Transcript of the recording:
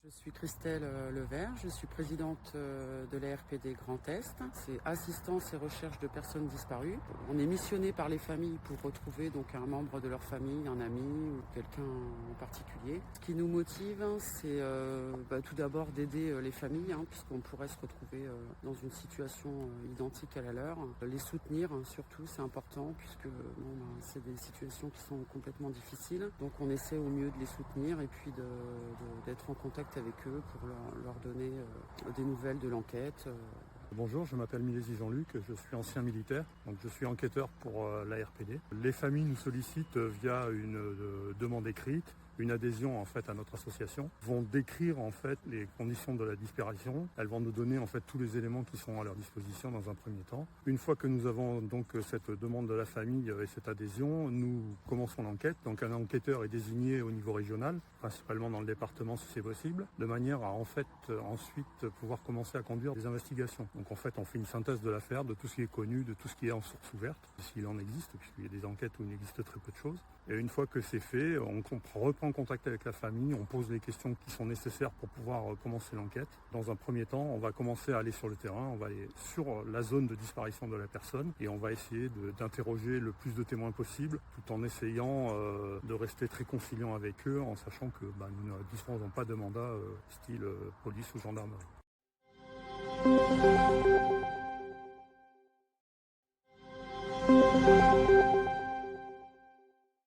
Je suis Christelle Levert, je suis présidente de l'ARPD Grand Est. C'est assistance et recherche de personnes disparues. On est missionné par les familles pour retrouver donc un membre de leur famille, un ami ou quelqu'un en particulier. Ce qui nous motive, c'est tout d'abord d'aider les familles, puisqu'on pourrait se retrouver dans une situation identique à la leur. Les soutenir surtout, c'est important, puisque c'est des situations qui sont complètement difficiles. Donc on essaie au mieux de les soutenir et puis d'être en contact avec eux pour leur donner des nouvelles de l'enquête. Bonjour, je m'appelle Milesi Jean-Luc, je suis ancien militaire, donc je suis enquêteur pour l'ARPD. Les familles nous sollicitent via une demande écrite, une adhésion en fait à notre association, vont décrire en fait les conditions de la disparition. Elles vont nous donner en fait tous les éléments qui sont à leur disposition dans un premier temps. Une fois que nous avons donc cette demande de la famille et cette adhésion, nous commençons l'enquête. Donc un enquêteur est désigné au niveau régional, principalement dans le département si c'est possible, de manière à en fait ensuite pouvoir commencer à conduire des investigations. Donc en fait on fait une synthèse de l'affaire, de tout ce qui est connu, de tout ce qui est en source ouverte, s'il en existe, puisqu'il y a des enquêtes où il existe très peu de choses. Et une fois que c'est fait, on reprend contact avec la famille, on pose les questions qui sont nécessaires pour pouvoir commencer l'enquête. Dans un premier temps, on va commencer à aller sur le terrain, on va aller sur la zone de disparition de la personne et on va essayer d'interroger le plus de témoins possible, tout en essayant de rester très conciliant avec eux, en sachant que nous ne disposons pas de mandat style police ou gendarmerie.